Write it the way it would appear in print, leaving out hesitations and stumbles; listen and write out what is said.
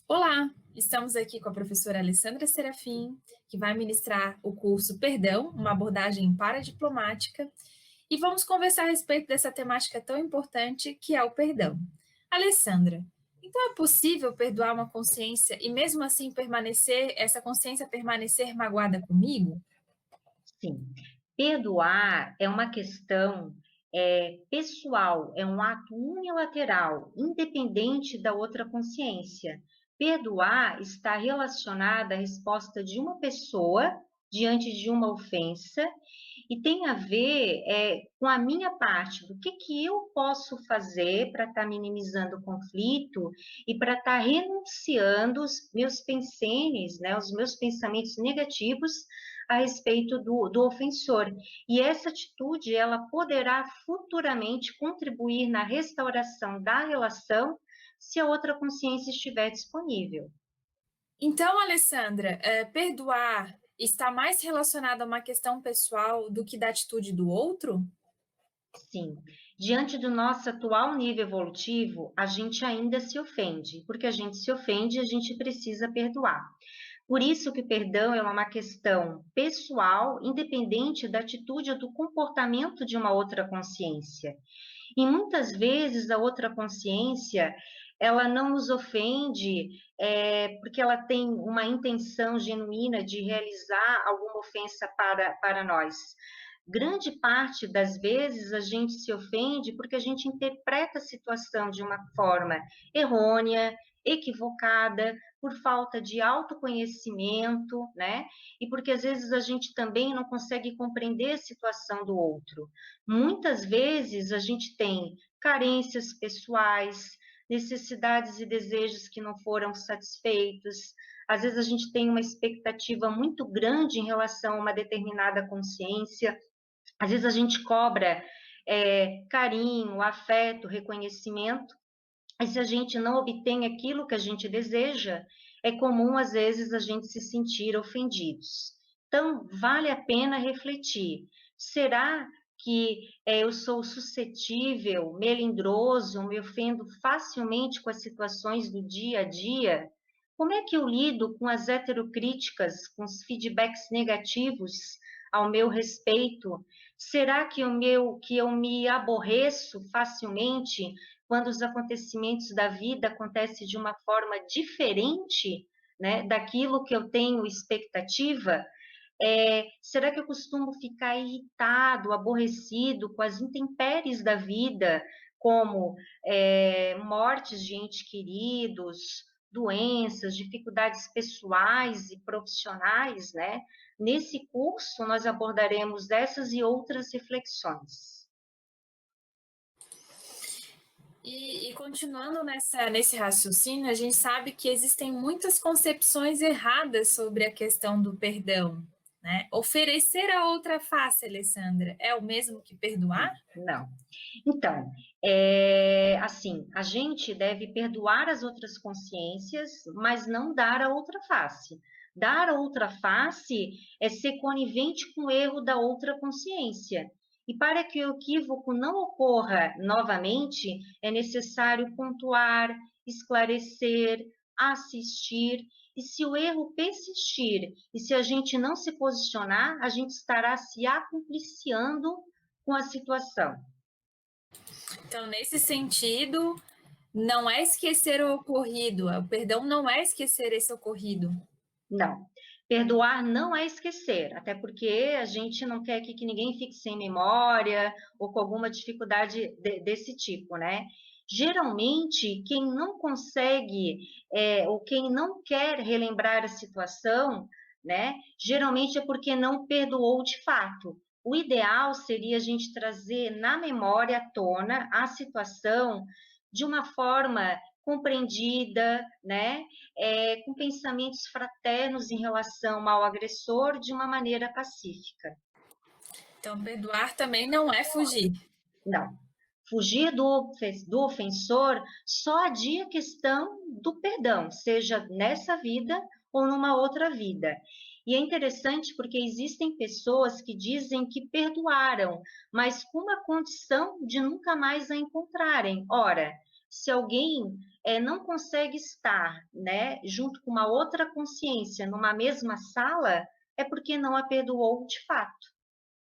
Olá, estamos aqui com a professora Alessandra Serafim, que vai ministrar o curso Perdão, uma abordagem paradiplomática, e vamos conversar a respeito dessa temática tão importante que é o perdão. Alessandra, então é possível perdoar uma consciência e mesmo assim essa consciência permanecer magoada comigo? Sim, perdoar é uma questão pessoal, é um ato unilateral, independente da outra consciência. Perdoar está relacionada à resposta de uma pessoa diante de uma ofensa e tem a ver com a minha parte, do que eu posso fazer para estar minimizando o conflito e para estar renunciando os meus pensenes, né, os meus pensamentos negativos a respeito do ofensor. E essa atitude, ela poderá futuramente contribuir na restauração da relação se a outra consciência estiver disponível. Então, Alessandra, perdoar está mais relacionado a uma questão pessoal do que da atitude do outro? Sim, diante do nosso atual nível evolutivo, a gente ainda se ofende, porque a gente se ofende e a gente precisa perdoar. Por isso que o perdão é uma questão pessoal, independente da atitude ou do comportamento de uma outra consciência. E muitas vezes a outra consciência, ela não nos ofende porque ela tem uma intenção genuína de realizar alguma ofensa para nós. Grande parte das vezes a gente se ofende porque a gente interpreta a situação de uma forma errônea, equivocada, por falta de autoconhecimento, né? E porque às vezes a gente também não consegue compreender a situação do outro. Muitas vezes a gente tem carências pessoais, necessidades e desejos que não foram satisfeitos. Às vezes a gente tem uma expectativa muito grande em relação a uma determinada consciência. Às vezes a gente cobra carinho, afeto, reconhecimento, e se a gente não obtém aquilo que a gente deseja, é comum às vezes a gente se sentir ofendidos. Então, vale a pena refletir. Será que eu sou suscetível, melindroso, me ofendo facilmente com as situações do dia a dia? Como é que eu lido com as heterocríticas, com os feedbacks negativos ao meu respeito? Será que eu me aborreço facilmente quando os acontecimentos da vida acontecem de uma forma diferente, né, daquilo que eu tenho expectativa? Será que eu costumo ficar irritado, aborrecido com as intempéries da vida, como mortes de entes queridos, doenças, dificuldades pessoais e profissionais, né? Nesse curso, nós abordaremos essas e outras reflexões. E continuando nesse raciocínio, a gente sabe que existem muitas concepções erradas sobre a questão do perdão, né? Oferecer a outra face, Alessandra, é o mesmo que perdoar? Não. Então, assim, a gente deve perdoar as outras consciências, mas não dar a outra face. Dar a outra face é ser conivente com o erro da outra consciência. E para que o equívoco não ocorra novamente, é necessário pontuar, esclarecer, assistir. E se o erro persistir e se a gente não se posicionar, a gente estará se acumpliciando com a situação. Então, nesse sentido, não é esquecer o ocorrido, o perdão não é esquecer esse ocorrido. Não. Perdoar não é esquecer, até porque a gente não quer que ninguém fique sem memória ou com alguma dificuldade desse tipo, né? Geralmente, quem não consegue ou quem não quer relembrar a situação, né? Geralmente é porque não perdoou de fato. O ideal seria a gente trazer na memória à tona a situação de uma forma compreendida, né? Com pensamentos fraternos em relação ao agressor de uma maneira pacífica. Então, perdoar também não é fugir. Não. Fugir do ofensor só adia a questão do perdão, seja nessa vida ou numa outra vida. E é interessante porque existem pessoas que dizem que perdoaram, mas com uma condição de nunca mais a encontrarem. Ora, Se alguém não consegue estar, né, junto com uma outra consciência numa mesma sala, é porque não a perdoou de fato.